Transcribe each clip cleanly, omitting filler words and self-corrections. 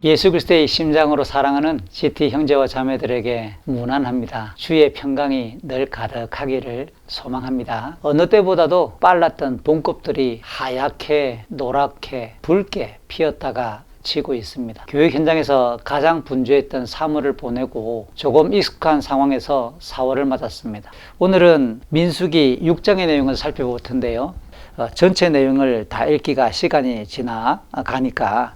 예수 그리스도의 심장으로 사랑하는 GT 형제와 자매들에게 무난합니다. 주의 평강이 늘 가득하기를 소망합니다. 어느 때보다도 빨랐던 봄꽃들이 하얗게 노랗게 붉게 피었다가 지고 있습니다. 교육 현장에서 가장 분주했던 3월을 보내고 조금 익숙한 상황에서 4월을 맞았습니다. 오늘은 민수기 6장의 내용을 살펴볼 텐데요. 전체 내용을 다 읽기가 시간이 지나가니까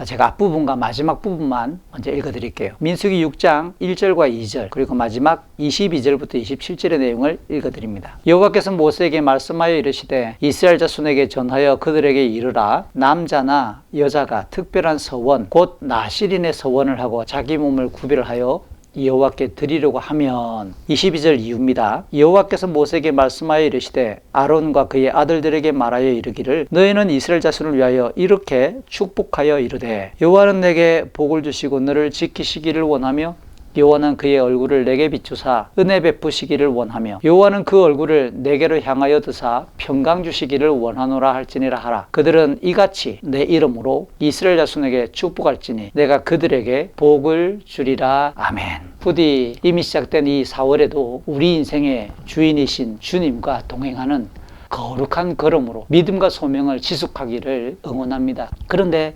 제가 앞부분과 마지막 부분만 먼저 읽어드릴게요. 민수기 6장 1절과 2절 그리고 마지막 22절부터 27절의 내용을 읽어드립니다. 여호와께서 모세에게 말씀하여 이르시되 이스라엘 자손에게 전하여 그들에게 이르라. 남자나 여자가 특별한 서원 곧 나실인의 서원을 하고 자기 몸을 구별하여 여호와께 드리려고 하면 22절 이유입니다. 여호와께서 모세에게 말씀하여 이르시되 아론과 그의 아들들에게 말하여 이르기를 너희는 이스라엘 자손을 위하여 이렇게 축복하여 이르되 여호와는 내게 복을 주시고 너를 지키시기를 원하며 여호와는 그의 얼굴을 내게 비추사 은혜 베푸시기를 원하며 여호와는 그 얼굴을 내게로 향하여 드사 평강 주시기를 원하노라 할지니라 하라. 그들은 이같이 내 이름으로 이스라엘 자손에게 축복할지니 내가 그들에게 복을 주리라. 아멘. 부디 이미 시작된 이 4월에도 우리 인생의 주인이신 주님과 동행하는 거룩한 걸음으로 믿음과 소명을 지속하기를 응원합니다. 그런데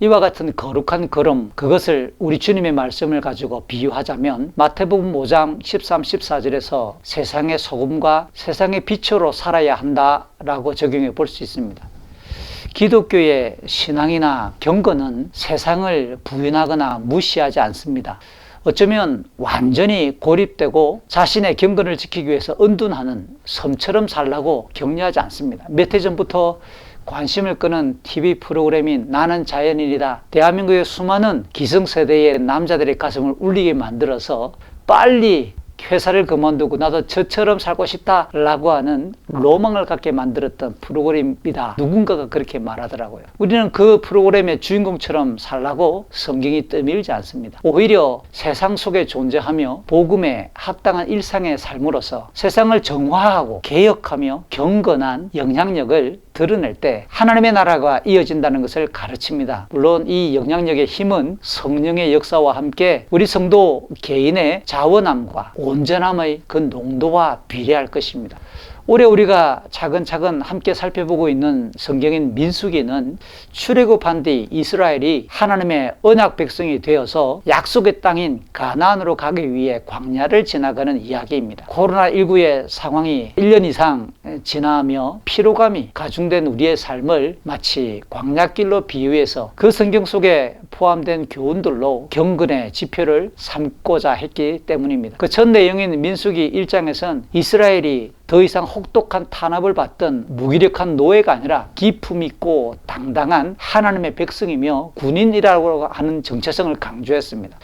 이와 같은 거룩한 걸음, 그것을 우리 주님의 말씀을 가지고 비유하자면 마태복음 5장 13, 14절에서 세상의 소금과 세상의 빛으로 살아야 한다라고 적용해 볼 수 있습니다. 기독교의 신앙이나 경건은 세상을 부인하거나 무시하지 않습니다. 어쩌면 완전히 고립되고 자신의 경건을 지키기 위해서 은둔하는 섬처럼 살라고 격려하지 않습니다. 몇 해 전부터 관심을 끄는 TV 프로그램인 나는 자연인이다. 대한민국의 수많은 기성세대의 남자들의 가슴을 울리게 만들어서 빨리 회사를 그만두고 나도 저처럼 살고 싶다라고 하는 로망을 갖게 만들었던 프로그램이다. 누군가가 그렇게 말하더라고요. 우리는 그 프로그램의 주인공처럼 살라고 성경이 떠밀지 않습니다. 오히려 세상 속에 존재하며 복음에 합당한 일상의 삶으로서 세상을 정화하고 개혁하며 경건한 영향력을 드러낼 때 하나님의 나라가 이어진다는 것을 가르칩니다. 물론 이 영향력의 힘은 성령의 역사와 함께 우리 성도 개인의 자원함과 온전함의 그 농도와 비례할 것입니다. 올해 우리가 차근차근 함께 살펴보고 있는 성경인 민수기는 출애굽한 뒤 이스라엘이 하나님의 언약 백성이 되어서 약속의 땅인 가나안으로 가기 위해 광야를 지나가는 이야기입니다. 코로나19의 상황이 1년 이상 지나며 피로감이 가중된 우리의 삶을 마치 광야길로 비유해서 그 성경 속에 포함된 교훈들로 경건의 지표를 삼고자 했기 때문입니다. 그 첫 내용인 민수기 1장에서는 이스라엘이 더 이상 혹독한 탄압을 받던 무기력한 노예가 아니라 기품 있고 당당한 하나님의 백성이며 군인이라고 하는 정체성을 강조했습니다.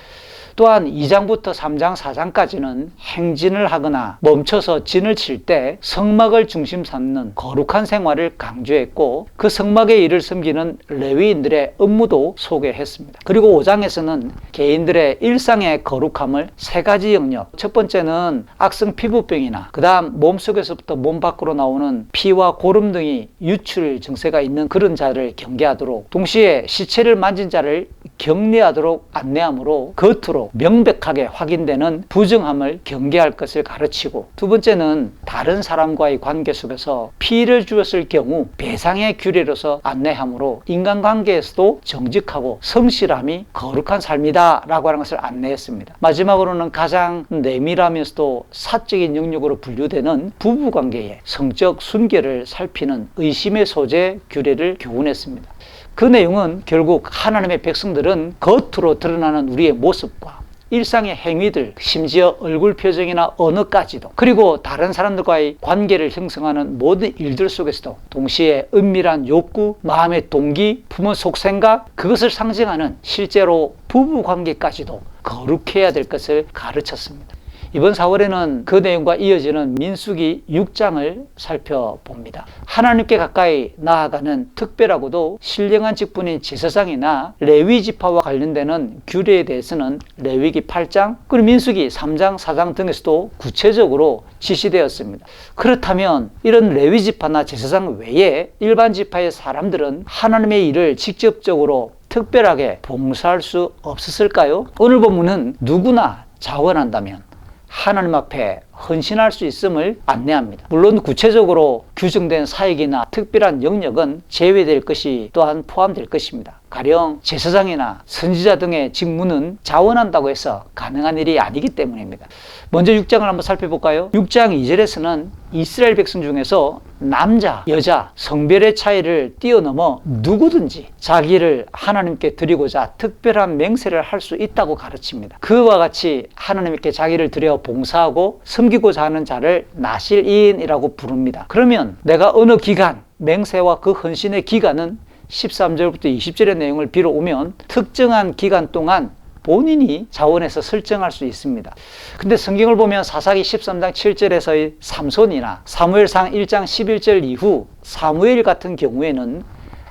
또한 2장부터 3장, 4장까지는 행진을 하거나 멈춰서 진을 칠 때 성막을 중심 삼는 거룩한 생활을 강조했고 그 성막의 일을 섬기는 레위인들의 업무도 소개했습니다. 그리고 5장에서는 개인들의 일상의 거룩함을 3가지 영역, 첫 번째는 악성 피부병이나 그 다음 몸속에서부터 몸 밖으로 나오는 피와 고름 등이 유출 증세가 있는 그런 자를 경계하도록 동시에 시체를 만진 자를 격리하도록 안내하므로 겉으로 명백하게 확인되는 부정함을 경계할 것을 가르치고 두 번째는 다른 사람과의 관계 속에서 피해를 주었을 경우 배상의 규례로서 안내하므로 인간관계에서도 정직하고 성실함이 거룩한 삶이다 라고 하는 것을 안내했습니다. 마지막으로는 가장 내밀하면서도 사적인 영역으로 분류되는 부부관계의 성적 순결을 살피는 의심의 소재 규례를 교훈했습니다. 그 내용은 결국 하나님의 백성들은 겉으로 드러나는 우리의 모습과 일상의 행위들, 심지어 얼굴 표정이나 언어까지도 그리고 다른 사람들과의 관계를 형성하는 모든 일들 속에서도 동시에 은밀한 욕구, 마음의 동기, 품은 속생각 그것을 상징하는 실제로 부부관계까지도 거룩해야 될 것을 가르쳤습니다. 이번 4월에는 그 내용과 이어지는 민수기 6장을 살펴봅니다. 하나님께 가까이 나아가는 특별하고도 신령한 직분인 제사장이나 레위 지파와 관련되는 규례에 대해서는 레위기 8장 그리고 민수기 3장, 4장 등에서도 구체적으로 지시되었습니다. 그렇다면 이런 레위 지파나 제사장 외에 일반 지파의 사람들은 하나님의 일을 직접적으로 특별하게 봉사할 수 없었을까요? 오늘 본문은 누구나 자원한다면 하나님 앞에 헌신할 수 있음을 안내합니다. 물론 구체적으로 규정된 사역이나 특별한 영역은 제외될 것이 또한 포함될 것입니다. 가령 제사장이나 선지자 등의 직무는 자원한다고 해서 가능한 일이 아니기 때문입니다. 먼저 6장을 한번 살펴볼까요? 6장 2절에서는 이스라엘 백성 중에서 남자, 여자, 성별의 차이를 뛰어넘어 누구든지 자기를 하나님께 드리고자 특별한 맹세를 할 수 있다고 가르칩니다. 그와 같이 하나님께 자기를 드려 봉사하고 섬기고자 하는 자를 나실인이라고 부릅니다. 그러면 내가 어느 기간, 맹세와 그 헌신의 기간은 13절부터 20절의 내용을 빌어오면 특정한 기간 동안 본인이 자원해서 설정할 수 있습니다. 근데 성경을 보면 사사기 13장 7절에서의 삼손이나 사무엘상 1장 11절 이후 사무엘 같은 경우에는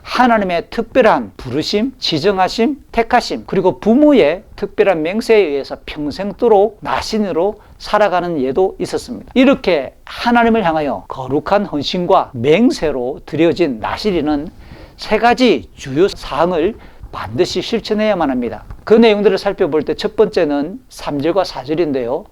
하나님의 특별한 부르심, 지정하심, 택하심, 그리고 부모의 특별한 맹세에 의해서 평생도록 나신으로 살아가는 예도 있었습니다. 이렇게 하나님을 향하여 거룩한 헌신과 맹세로 드려진 나실인은 세 가지 주요 사항을 반드시 실천해야만 합니다. 그 내용들을 살펴볼 때 첫 번째는 3절과 4절인데요.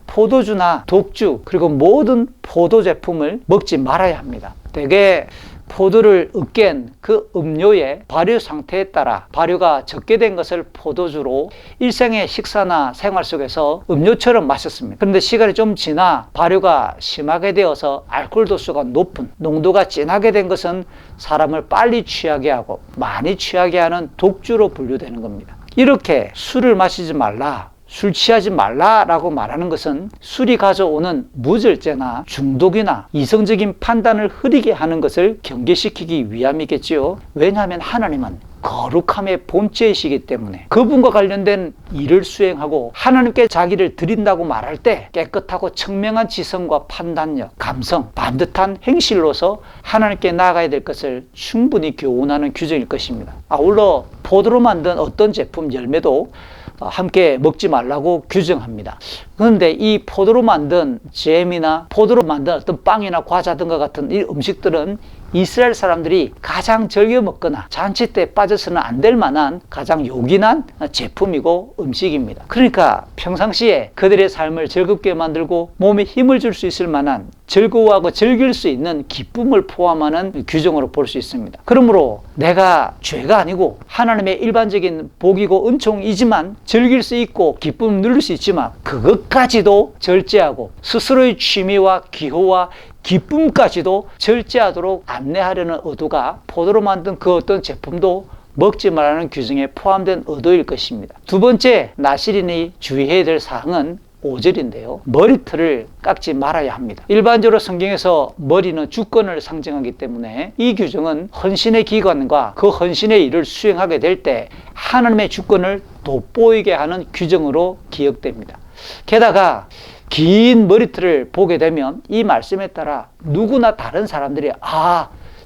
포도주나 독주 그리고 모든 포도 제품을 먹지 말아야 합니다. 대개 포도를 으깬 그 음료의 발효 상태에 따라 발효가 적게 된 것을 포도주로 일생의 식사나 생활 속에서 음료처럼 마셨습니다. 그런데 시간이 좀 지나 발효가 심하게 되어서 알코올 도수가 높은, 농도가 진하게 된 것은 사람을 빨리 취하게 하고 많이 취하게 하는 독주로 분류되는 겁니다. 이렇게 술을 마시지 말라, 술 취하지 말라라고 말하는 것은 술이 가져오는 무절제나 중독이나 이성적인 판단을 흐리게 하는 것을 경계시키기 위함이겠지요. 왜냐하면 하나님은 거룩함의 본체이시기 때문에 그분과 관련된 일을 수행하고 하나님께 자기를 드린다고 말할 때 깨끗하고 청명한 지성과 판단력, 감성, 반듯한 행실로서 하나님께 나아가야 될 것을 충분히 교훈하는 규정일 것입니다. 아울러 포도로 만든 어떤 제품 열매도 함께 먹지 말라고 규정합니다. 그런데 이 포도로 만든 잼이나 포도로 만든 어떤 빵이나 과자 등과 같은 이 음식들은 이스라엘 사람들이 가장 즐겨 먹거나 잔치 때 빠져서는 안 될 만한 가장 요긴한 제품이고 음식입니다. 그러니까 평상시에 그들의 삶을 즐겁게 만들고 몸에 힘을 줄 수 있을 만한 즐거워하고 즐길 수 있는 기쁨을 포함하는 규정으로 볼 수 있습니다. 그러므로 내가 죄가 아니고 하나님의 일반적인 복이고 은총이지만 즐길 수 있고 기쁨을 누릴 수 있지만 그것까지도 절제하고 스스로의 취미와 기호와 기쁨까지도 절제하도록 안내하려는 의도가 포도로 만든 그 어떤 제품도 먹지 말라는 규정에 포함된 의도일 것입니다. 두 번째 나실인이 주의해야 될 사항은 5절인데요. 머리털을 깎지 말아야 합니다. 일반적으로 성경에서 머리는 주권을 상징하기 때문에 이 규정은 헌신의 기관과 그 헌신의 일을 수행하게 될 때 하나님의 주권을 돋보이게 하는 규정으로 기억됩니다. 게다가 긴 머리털을 보게 되면 이 말씀에 따라 누구나 다른 사람들이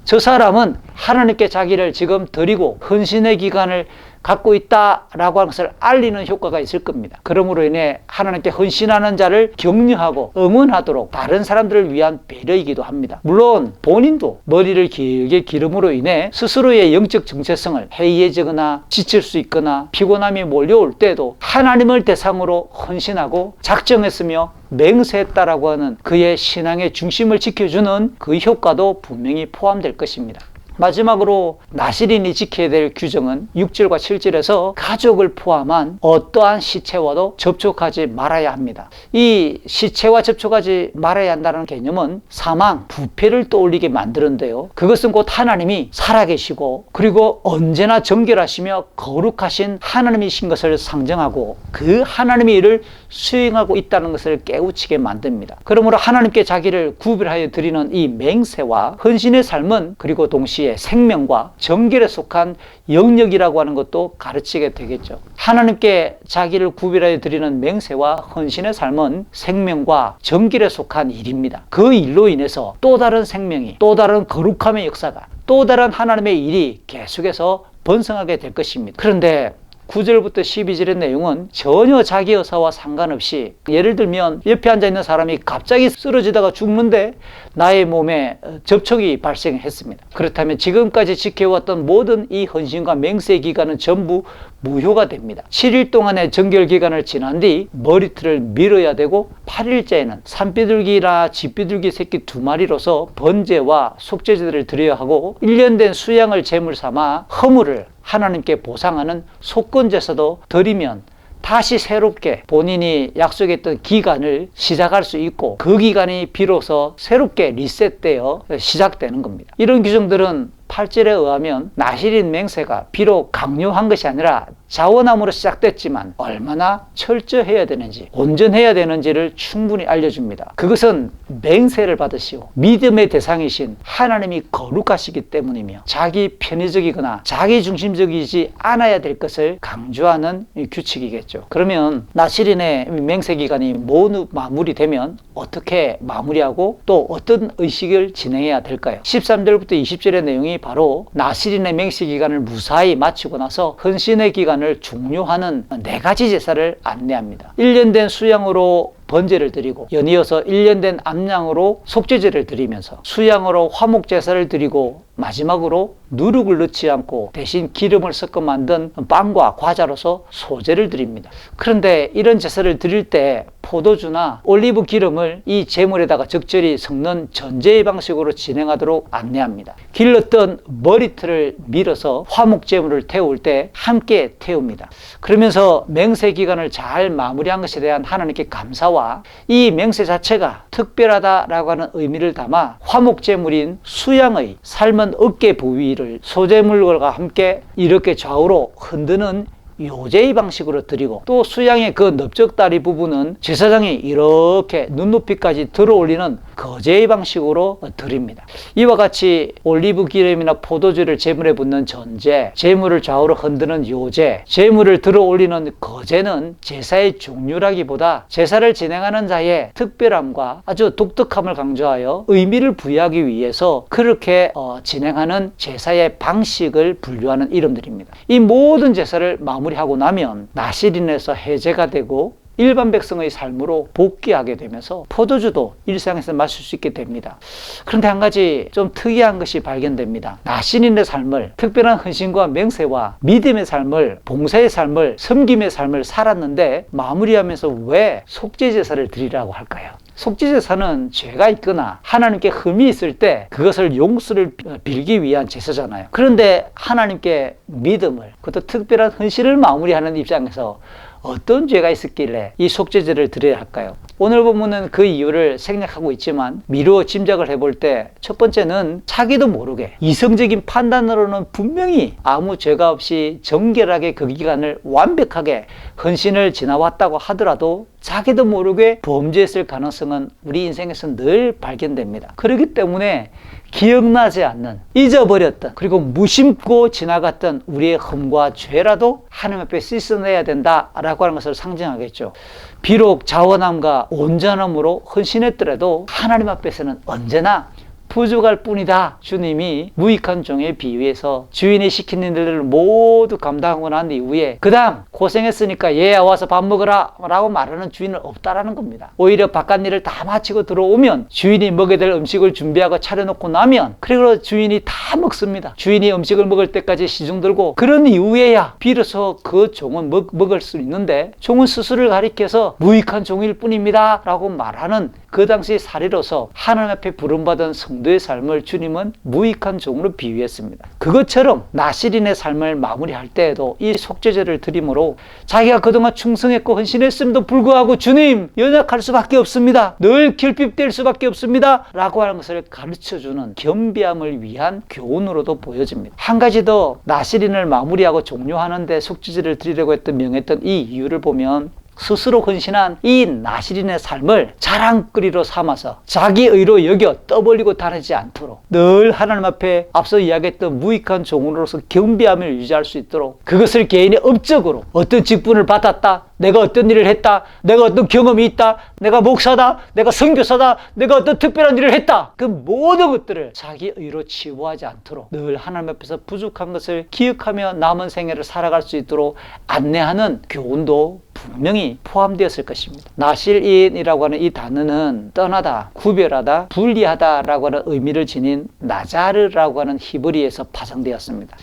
저 사람은 하나님께 자기를 지금 드리고 헌신의 기간을 갖고 있다라고 하는 것을 알리는 효과가 있을 겁니다. 그러므로 인해 하나님께 헌신하는 자를 격려하고 응원하도록 다른 사람들을 위한 배려이기도 합니다. 물론 본인도 머리를 길게 기름으로 인해 스스로의 영적 정체성을 해이해지거나 지칠 수 있거나 피곤함이 몰려올 때도 하나님을 대상으로 헌신하고 작정했으며 맹세했다라고 하는 그의 신앙의 중심을 지켜주는 그 효과도 분명히 포함될 것입니다. 마지막으로 나실인이 지켜야 될 규정은 6절과 7절에서 가족을 포함한 어떠한 시체와도 접촉하지 말아야 합니다. 이 시체와 접촉하지 말아야 한다는 개념은 사망, 부패를 떠올리게 만드는데요. 그것은 곧 하나님이 살아계시고 그리고 언제나 정결하시며 거룩하신 하나님이신 것을 상정하고 그 하나님의 일을 수행하고 있다는 것을 깨우치게 만듭니다. 그러므로 하나님께 자기를 구별하여 드리는 이 맹세와 헌신의 삶은 그리고 동시에 생명과 정결에 속한 영역이라고 하는 것도 가르치게 되겠죠. 하나님께 자기를 구별하여 드리는 맹세와 헌신의 삶은 생명과 정결에 속한 일입니다. 그 일로 인해서 또 다른 생명이, 또 다른 거룩함의 역사가, 또 다른 하나님의 일이 계속해서 번성하게 될 것입니다. 그런데 9절부터 12절의 내용은 전혀 자기 의사와 상관없이, 예를 들면 옆에 앉아있는 사람이 갑자기 쓰러지다가 죽는데 나의 몸에 접촉이 발생했습니다. 그렇다면 지금까지 지켜왔던 모든 이 헌신과 맹세 기간은 전부 무효가 됩니다. 7일 동안의 정결기간을 지난 뒤 머리털을 밀어야 되고, 8일째에는 산비둘기나 쥐비둘기 새끼 2마리로서 번제와 속죄제를 드려야 하고, 1년 된 수양을 제물 삼아 허물을 하나님께 보상하는 속건제사도 드리면 다시 새롭게 본인이 약속했던 기간을 시작할 수 있고, 그 기간이 비로소 새롭게 리셋되어 시작되는 겁니다. 이런 규정들은 8절에 의하면 나실인 맹세가 비록 강요한 것이 아니라 자원함으로 시작됐지만 얼마나 철저해야 되는지, 온전해야 되는지를 충분히 알려줍니다. 그것은 맹세를 받으시오 믿음의 대상이신 하나님이 거룩하시기 때문이며, 자기 편의적이거나 자기 중심적이지 않아야 될 것을 강조하는 규칙이겠죠. 그러면 나실인의 맹세 기간이 모두 마무리되면 어떻게 마무리하고 또 어떤 의식을 진행해야 될까요? 13절부터 20절의 내용이 바로 나실인의 맹세 기간을 무사히 마치고 나서 헌신의 기간을 종료하는 4가지 제사를 안내합니다. 1년 된 수양으로 번제를 드리고, 연이어서 1년 된 암양으로 속죄제를 드리면서 수양으로 화목제사를 드리고, 마지막으로 누룩을 넣지 않고 대신 기름을 섞어 만든 빵과 과자로서 소제를 드립니다. 그런데 이런 제사를 드릴 때 포도주나 올리브 기름을 이 제물에다가 적절히 섞는 전제의 방식으로 진행하도록 안내합니다. 길렀던 머리털을 밀어서 화목제물을 태울 때 함께 태웁니다. 그러면서 맹세 기간을 잘 마무리한 것에 대한 하나님께 감사와 이 맹세 자체가 특별하다라고 하는 의미를 담아 화목제물인 수양의 삶은 어깨 부위를 소제물과 함께 이렇게 좌우로 흔드는 요제의 방식으로 드리고, 또 수양의 그 넓적다리 부분은 제사장이 이렇게 눈높이까지 들어올리는 거제의 방식으로 드립니다. 이와 같이 올리브 기름이나 포도주를 제물에 붓는 전제, 제물을 좌우로 흔드는 요제, 제물을 들어올리는 거제는 제사의 종류라기보다 제사를 진행하는 자의 특별함과 아주 독특함을 강조하여 의미를 부여하기 위해서 그렇게 진행하는 제사의 방식을 분류하는 이름들입니다. 이 모든 제사를 마무리하고 나면 나실인에서 해제가 되고 일반 백성의 삶으로 복귀하게 되면서 포도주도 일상에서 마실 수 있게 됩니다. 그런데 한 가지 좀 특이한 것이 발견됩니다. 나실인의 삶을, 특별한 헌신과 맹세와 믿음의 삶을, 봉사의 삶을, 섬김의 삶을 살았는데 마무리하면서 왜 속죄제사를 드리라고 할까요? 속죄제사는 죄가 있거나 하나님께 흠이 있을 때 그것을 용서를 빌기 위한 제사잖아요. 그런데 하나님께 믿음을, 그것도 특별한 헌신을 마무리하는 입장에서 어떤 죄가 있었길래 이 속죄제를 드려야 할까요? 오늘 본문은 그 이유를 생략하고 있지만 미루어 짐작을 해볼 때 첫 번째는 자기도 모르게 이성적인 판단으로는 분명히 아무 죄가 없이 정결하게 그 기간을 완벽하게 헌신을 지나왔다고 하더라도 자기도 모르게 범죄했을 가능성은 우리 인생에서 늘 발견됩니다. 그렇기 때문에 기억나지 않는, 잊어버렸던, 그리고 무심코 지나갔던 우리의 흠과 죄라도 하나님 앞에 씻어내야 된다라고 하는 것을 상징하겠죠. 비록 자원함과 온전함으로 헌신했더라도 하나님 앞에서는 언제나 부족할 뿐이다. 주님이 무익한 종에 비유해서 주인이 시킨 일들을 모두 감당하고 난 이후에 그 다음 고생했으니까 얘야 와서 밥 먹어라 라고 말하는 주인은 없다라는 겁니다. 오히려 바깥 일을 다 마치고 들어오면 주인이 먹어야 될 음식을 준비하고 차려놓고 나면 그리고 주인이 다 먹습니다. 주인이 음식을 먹을 때까지 시중 들고 그런 이후에야 비로소 그 종은 먹을 수 있는데, 종은 스스로를 가리켜서 무익한 종일 뿐입니다 라고 말하는 그 당시 사례로서 하나님 앞에 부름받은 성도의 삶을 주님은 무익한 종으로 비유했습니다. 그것처럼 나실인의 삶을 마무리할 때에도 이 속죄제를 드림으로 자기가 그동안 충성했고 헌신했음에도 불구하고 주님 연약할 수밖에 없습니다, 늘 결핍될 수밖에 없습니다 라고 하는 것을 가르쳐주는 겸비함을 위한 교훈으로도 보여집니다. 한 가지 더 나실인을 마무리하고 종료하는 데 속죄제를 드리려고 명했던 이 이유를 보면 스스로 헌신한 이 나실인의 삶을 자랑거리로 삼아서 자기 의로 여겨 떠벌리고 다니지 않도록 늘 하나님 앞에 앞서 이야기했던 무익한 종으로서 경비함을 유지할 수 있도록, 그것을 개인의 업적으로 어떤 직분을 받았다, 내가 어떤 일을 했다, 내가 어떤 경험이 있다, 내가 목사다, 내가 선교사다, 내가 어떤 특별한 일을 했다, 그 모든 것들을 자기 의로 치부하지 않도록 늘 하나님 앞에서 부족한 것을 기억하며 남은 생애를 살아갈 수 있도록 안내하는 교훈도 분명히 포함되었을 것입니다. 나실인이라고 하는 이 단어는 떠나다, 구별하다, 분리하다라고 하는 의미를 지닌 나자르라고 하는 히브리에서 파생되었습니다.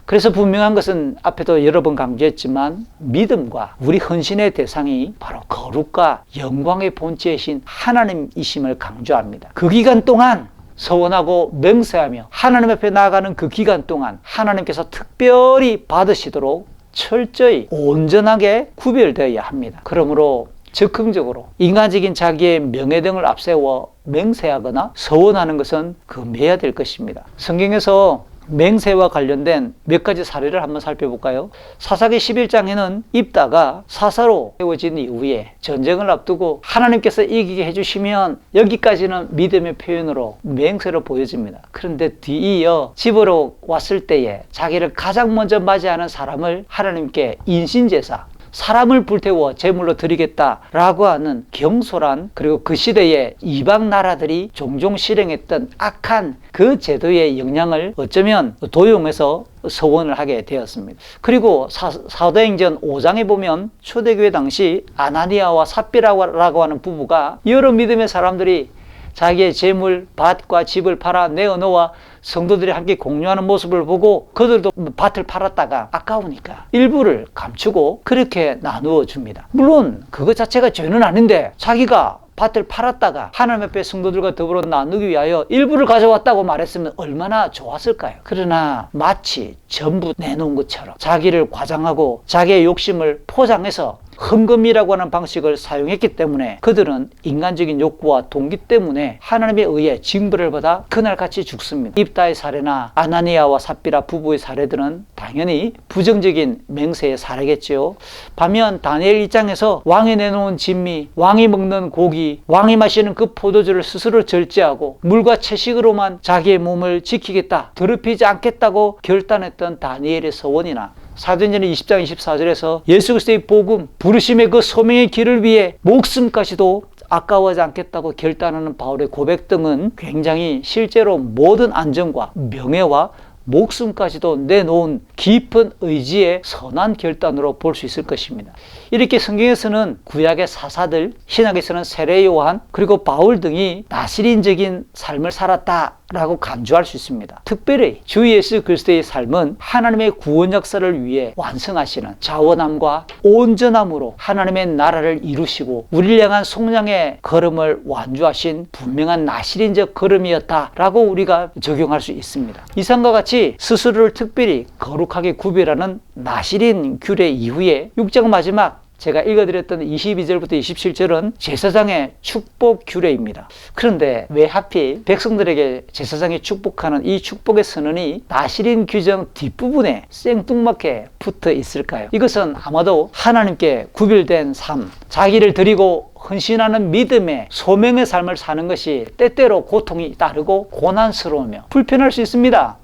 그래서 분명한 것은 앞에도 여러 번 강조했지만 믿음과 우리 헌신의 대상이 바로 거룩과 영광의 본체이신 하나님이심을 강조합니다. 그 기간 동안 서원하고 맹세하며 하나님 앞에 나아가는 그 기간 동안 하나님께서 특별히 받으시도록 철저히 온전하게 구별되어야 합니다. 그러므로 적극적으로 인간적인 자기의 명예 등을 앞세워 맹세하거나 서원하는 것은 금해야 될 것입니다. 성경에서 맹세와 관련된 몇 가지 사례를 한번 살펴볼까요? 사사기 11장에는 입다가 사사로 세워진 이후에 전쟁을 앞두고 하나님께서 이기게 해주시면, 여기까지는 믿음의 표현으로 맹세로 보여집니다. 그런데 뒤이어 집으로 왔을 때에 자기를 가장 먼저 맞이하는 사람을 하나님께 인신제사, 사람을 불태워 제물로 드리겠다라고 하는 경솔한, 그리고 그 시대에 이방 나라들이 종종 실행했던 악한 그 제도의 영향을 어쩌면 도용해서 서원을 하게 되었습니다. 그리고 사도행전 5장에 보면 초대교회 당시 아나니아와 삽비라고 하는 부부가 여러 믿음의 사람들이 자기의 재물, 밭과 집을 팔아 내어놓아 성도들이 함께 공유하는 모습을 보고 그들도 밭을 팔았다가 아까우니까 일부를 감추고 그렇게 나누어 줍니다. 물론 그것 자체가 죄는 아닌데 자기가 밭을 팔았다가 하나님 앞에 성도들과 더불어 나누기 위하여 일부를 가져왔다고 말했으면 얼마나 좋았을까요? 그러나 마치 전부 내놓은 것처럼 자기를 과장하고 자기의 욕심을 포장해서 헌금이라고 하는 방식을 사용했기 때문에 그들은 인간적인 욕구와 동기 때문에 하나님에 의해 징벌을 받아 그날같이 죽습니다. 입다의 사례나 아나니아와 삽비라 부부의 사례들은 당연히 부정적인 맹세의 사례겠지요. 반면 다니엘 1장에서 왕이 내놓은 진미, 왕이 먹는 고기, 왕이 마시는 그 포도주를 스스로 절제하고 물과 채식으로만 자기의 몸을 지키겠다, 더럽히지 않겠다고 결단했던 다니엘의 서원이나 사도행전 20장 24절에서 예수 그리스도의 복음, 부르심의 그 소명의 길을 위해 목숨까지도 아까워하지 않겠다고 결단하는 바울의 고백 등은 굉장히 실제로 모든 안전과 명예와 목숨까지도 내놓은 깊은 의지의 선한 결단으로 볼 수 있을 것입니다. 이렇게 성경에서는 구약의 사사들, 신약에서는 세례 요한, 그리고 바울 등이 나실인적인 삶을 살았다라고 간주할 수 있습니다. 특별히 주 예수 그리스도의 삶은 하나님의 구원 역사를 위해 완성하시는 자원함과 온전함으로 하나님의 나라를 이루시고 우리를 향한 속량의 걸음을 완주하신 분명한 나실인적 걸음이었다라고 우리가 적용할 수 있습니다. 이상과 같이 스스로를 특별히 거룩하게 구별하는 나실인 규례 이후에 6장 마지막 제가 읽어드렸던 22절부터 27절은 제사장의 축복 규례입니다. 그런데 왜 하필 백성들에게 제사장이 축복하는 이 축복의 선언이 나실인 규정 뒷부분에 생뚱맞게 붙어 있을까요? 이것은 아마도 하나님께 구별된 삶, 자기를 드리고 헌신하는 믿음의 소명의 삶을 사는 것이 때때로 고통이 따르고 고난스러우며 불편할 수 있습니다.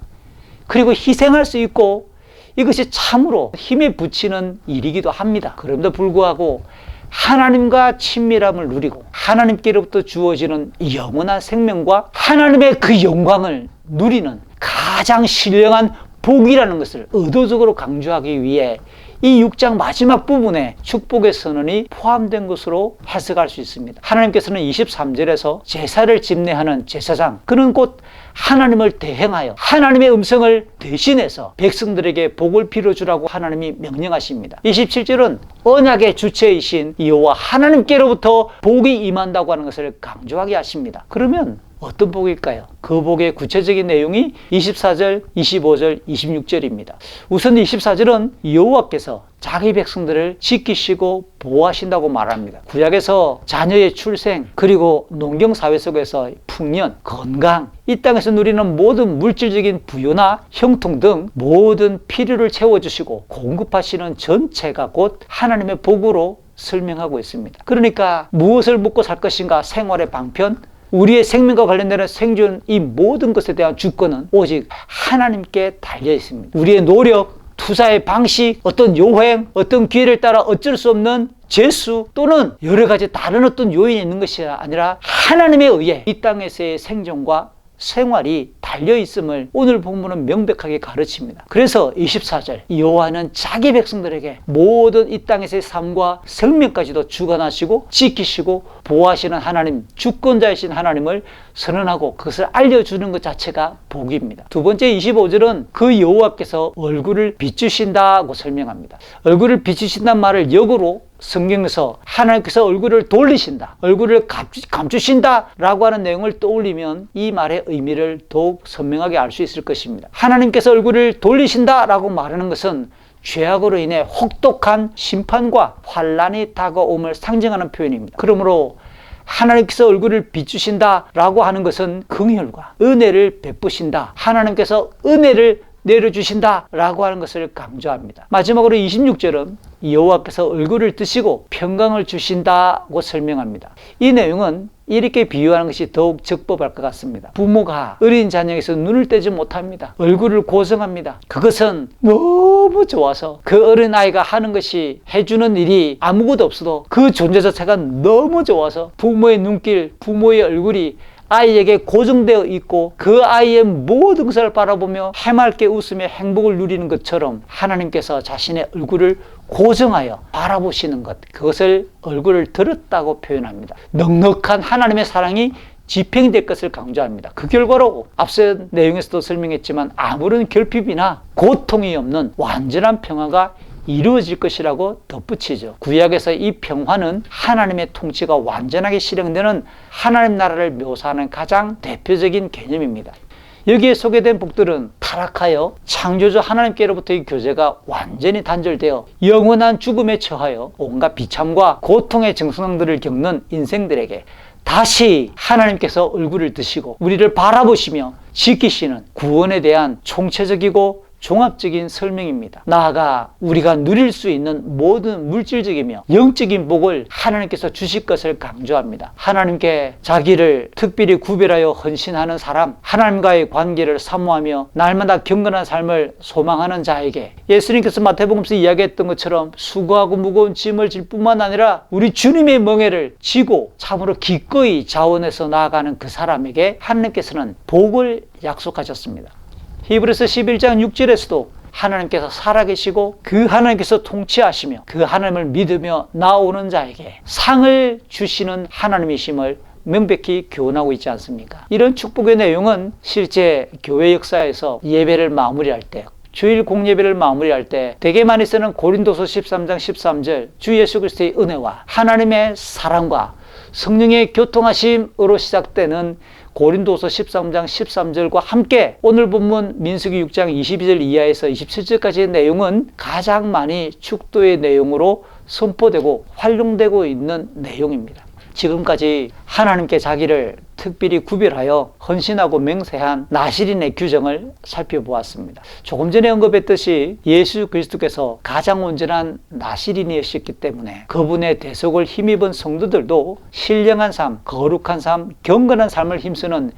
그리고 희생할 수 있고 이것이 참으로 힘에 부치는 일이기도 합니다. 그럼에도 불구하고 하나님과 친밀함을 누리고 하나님께로부터 주어지는 영원한 생명과 하나님의 그 영광을 누리는 가장 신령한 복이라는 것을 의도적으로 강조하기 위해 이 6장 마지막 부분에 축복의 선언이 포함된 것으로 해석할 수 있습니다. 하나님께서는 23절에서 제사를 집례하는 제사장, 그는 곧 하나님을 대행하여 하나님의 음성을 대신해서 백성들에게 복을 빌어주라고 하나님이 명령하십니다. 27절은 언약의 주체이신 여호와 하나님께로부터 복이 임한다고 하는 것을 강조하게 하십니다. 그러면 어떤 복일까요? 그 복의 구체적인 내용이 24절, 25절, 26절입니다. 우선 24절은 여호와께서 자기 백성들을 지키시고 보호하신다고 말합니다. 구약에서 자녀의 출생, 그리고 농경사회 속에서 풍년, 건강, 이 땅에서 누리는 모든 물질적인 부요나 형통 등 모든 필요를 채워주시고 공급하시는 전체가 곧 하나님의 복으로 설명하고 있습니다. 그러니까 무엇을 먹고 살 것인가, 생활의 방편, 우리의 생명과 관련되는 생존, 이 모든 것에 대한 주권은 오직 하나님께 달려 있습니다. 우리의 노력, 투자의 방식, 어떤 요행, 어떤 기회를 따라 어쩔 수 없는 재수 또는 여러 가지 다른 어떤 요인이 있는 것이 아니라 하나님에 의해 이 땅에서의 생존과 생활이 달려있음을 오늘 본문은 명백하게 가르칩니다. 그래서 24절, 여호와는 자기 백성들에게 모든 이 땅에서의 삶과 생명까지도 주관하시고 지키시고 보호하시는 하나님, 주권자이신 하나님을 선언하고 그것을 알려주는 것 자체가 복입니다. 두 번째 25절은 그 여호와께서 얼굴을 비추신다고 설명합니다. 얼굴을 비추신다는 말을 역으로 성경에서 하나님께서 얼굴을 돌리신다, 얼굴을 감추신다 라고 하는 내용을 떠올리면 이 말의 의미를 더욱 선명하게 알 수 있을 것입니다. 하나님께서 얼굴을 돌리신다 라고 말하는 것은 죄악으로 인해 혹독한 심판과 환란이 다가옴을 상징하는 표현입니다. 그러므로 하나님께서 얼굴을 비추신다 라고 하는 것은 긍휼과 은혜를 베푸신다, 하나님께서 은혜를 내려주신다 라고 하는 것을 강조합니다. 마지막으로 26절은 여호와께서 얼굴을 뜨시고 평강을 주신다고 설명합니다. 이 내용은 이렇게 비유하는 것이 더욱 적법할 것 같습니다. 부모가 어린 자녀에게서 눈을 떼지 못합니다. 얼굴을 고정합니다. 그것은 너무 좋아서 그 어린아이가 하는 것이, 해주는 일이 아무것도 없어도 그 존재 자체가 너무 좋아서 부모의 눈길, 부모의 얼굴이 아이에게 고정되어 있고 그 아이의 모든 것을 바라보며 해맑게 웃으며 행복을 누리는 것처럼 하나님께서 자신의 얼굴을 고정하여 바라보시는 것, 그것을 얼굴을 들었다고 표현합니다. 넉넉한 하나님의 사랑이 집행될 것을 강조합니다. 그 결과로 앞서 내용에서도 설명했지만 아무런 결핍이나 고통이 없는 완전한 평화가 이루어질 것이라고 덧붙이죠. 구약에서 이 평화는 하나님의 통치가 완전하게 실행되는 하나님 나라를 묘사하는 가장 대표적인 개념입니다. 여기에 소개된 복들은 타락하여 창조주 하나님께로부터의 교제가 완전히 단절되어 영원한 죽음에 처하여 온갖 비참과 고통의 정성들을 겪는 인생들에게 다시 하나님께서 얼굴을 드시고 우리를 바라보시며 지키시는 구원에 대한 총체적이고 종합적인 설명입니다. 나아가 우리가 누릴 수 있는 모든 물질적이며 영적인 복을 하나님께서 주실 것을 강조합니다. 하나님께 자기를 특별히 구별하여 헌신하는 사람, 하나님과의 관계를 사모하며 날마다 경건한 삶을 소망하는 자에게 예수님께서 마태복음에서 이야기했던 것처럼 수고하고 무거운 짐을 질 뿐만 아니라 우리 주님의 멍에를 지고 참으로 기꺼이 자원해서 나아가는 그 사람에게 하나님께서는 복을 약속하셨습니다. 히브리서 11장 6절에서도 하나님께서 살아계시고 그 하나님께서 통치하시며 그 하나님을 믿으며 나오는 자에게 상을 주시는 하나님이심을 명백히 교훈하고 있지 않습니까? 이런 축복의 내용은 실제 교회 역사에서 예배를 마무리할 때, 주일 공예배를 마무리할 때 되게 많이 쓰는 고린도서 13장 13절 주 예수 그리스도의 은혜와 하나님의 사랑과 성령의 교통하심으로 시작되는 고린도서 13장 13절과 함께 오늘 본문 민수기 6장 22절 이하에서 27절까지의 내용은 가장 많이 축도의 내용으로 선포되고 활용되고 있는 내용입니다. 지금까지 하나님께 자기를 특별히 구별하여 헌신하고 맹세한 나실인의 규정을 살펴보았습니다. 조금 전에 언급했듯이 예수 그리스도께서 가장 온전한 나실인이셨기 때문에 그분의 대속을 힘입은 성도들도 신령한 삶, 거룩한 삶, 경건한 삶을 힘쓰는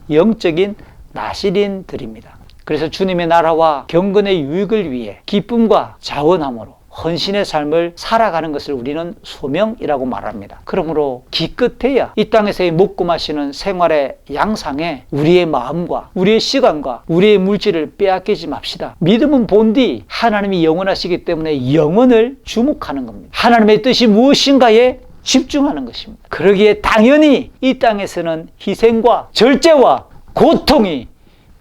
영적인 나실인들입니다. 그래서 주님의 나라와 경건의 유익을 위해 기쁨과 자원함으로 헌신의 삶을 살아가는 것을 우리는 소명이라고 말합니다. 그러므로 기껏해야 이 땅에서의 먹고 마시는 생활의 양상에 우리의 마음과 우리의 시간과 우리의 물질을 빼앗기지 맙시다. 믿음은 본디 하나님이 영원하시기 때문에 영원을 주목하는 겁니다. 하나님의 뜻이 무엇인가에 집중하는 것입니다. 그러기에 당연히 이 땅에서는 희생과 절제와 고통이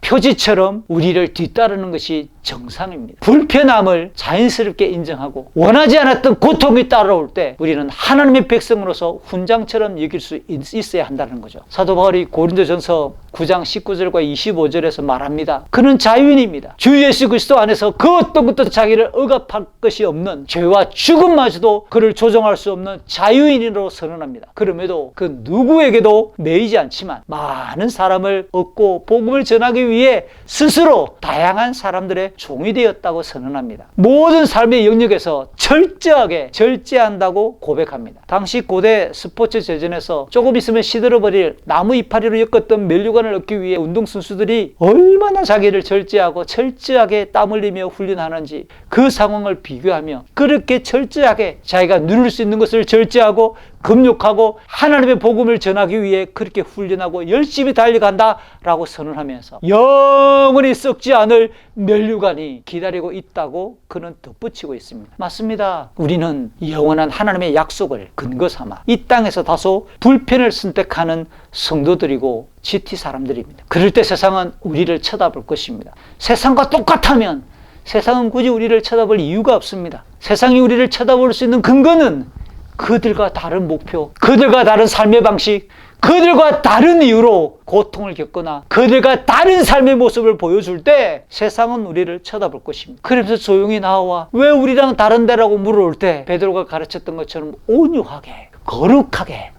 표지처럼 우리를 뒤따르는 것이 정상입니다. 불편함을 자연스럽게 인정하고 원하지 않았던 고통이 따라올 때 우리는 하나님의 백성으로서 훈장처럼 여길 수 있어야 한다는 거죠. 사도 바울이 고린도전서 9장 19절과 25절에서 말합니다. 그는 자유인입니다. 주 예수 그리스도 안에서 그 어떤 것도 자기를 억압할 것이 없는 죄와 죽음마저도 그를 조종할 수 없는 자유인으로 선언합니다. 그럼에도 그 누구에게도 매이지 않지만 많은 사람을 얻고 복음을 전하기 위해 스스로 다양한 사람들의 종이 되었다고 선언합니다. 모든 삶의 영역에서 철저하게 절제한다고 고백합니다. 당시 고대 스포츠 제전에서 조금 있으면 시들어버릴 나무 이파리로 엮었던 면류관을 얻기 위해 운동선수들이 얼마나 자기를 절제하고 철저하게 땀 흘리며 훈련하는지 그 상황을 비교하며 그렇게 철저하게 자기가 누릴 수 있는 것을 절제하고 금욕하고 하나님의 복음을 전하기 위해 그렇게 훈련하고 열심히 달려간다라고 선언하면서 영원히 썩지 않을 면류관이 기다리고 있다고 그는 덧붙이고 있습니다. 맞습니다. 우리는 영원한 하나님의 약속을 근거 삼아 이 땅에서 다소 불편을 선택하는 성도들이고 GT 사람들입니다. 그럴 때 세상은 우리를 쳐다볼 것입니다. 세상과 똑같다면 세상은 굳이 우리를 쳐다볼 이유가 없습니다. 세상이 우리를 쳐다볼 수 있는 근거는 그들과 다른 목표, 그들과 다른 삶의 방식, 그들과 다른 이유로 고통을 겪거나 그들과 다른 삶의 모습을 보여줄 때 세상은 우리를 쳐다볼 것입니다. 그러면서 조용히 나와 왜 우리랑 다른데라고 물어올 때 베드로가 가르쳤던 것처럼 온유하게, 거룩하게,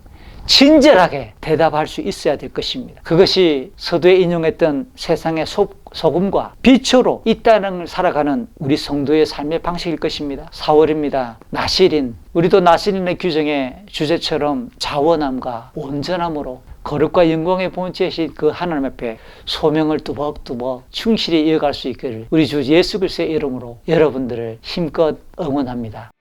친절하게 대답할 수 있어야 될 것입니다. 그것이 서두에 인용했던 세상의 소금과 빛으로 이 땅을 살아가는 우리 성도의 삶의 방식일 것입니다. 4월입니다. 나실인, 우리도 나실인의 규정의 주제처럼 자원함과 온전함으로 거룩과 영광의 본체이신 그 하나님 앞에 소명을 뚜벅뚜벅 충실히 이어갈 수 있기를 우리 주 예수 그리스도의 이름으로 여러분들을 힘껏 응원합니다.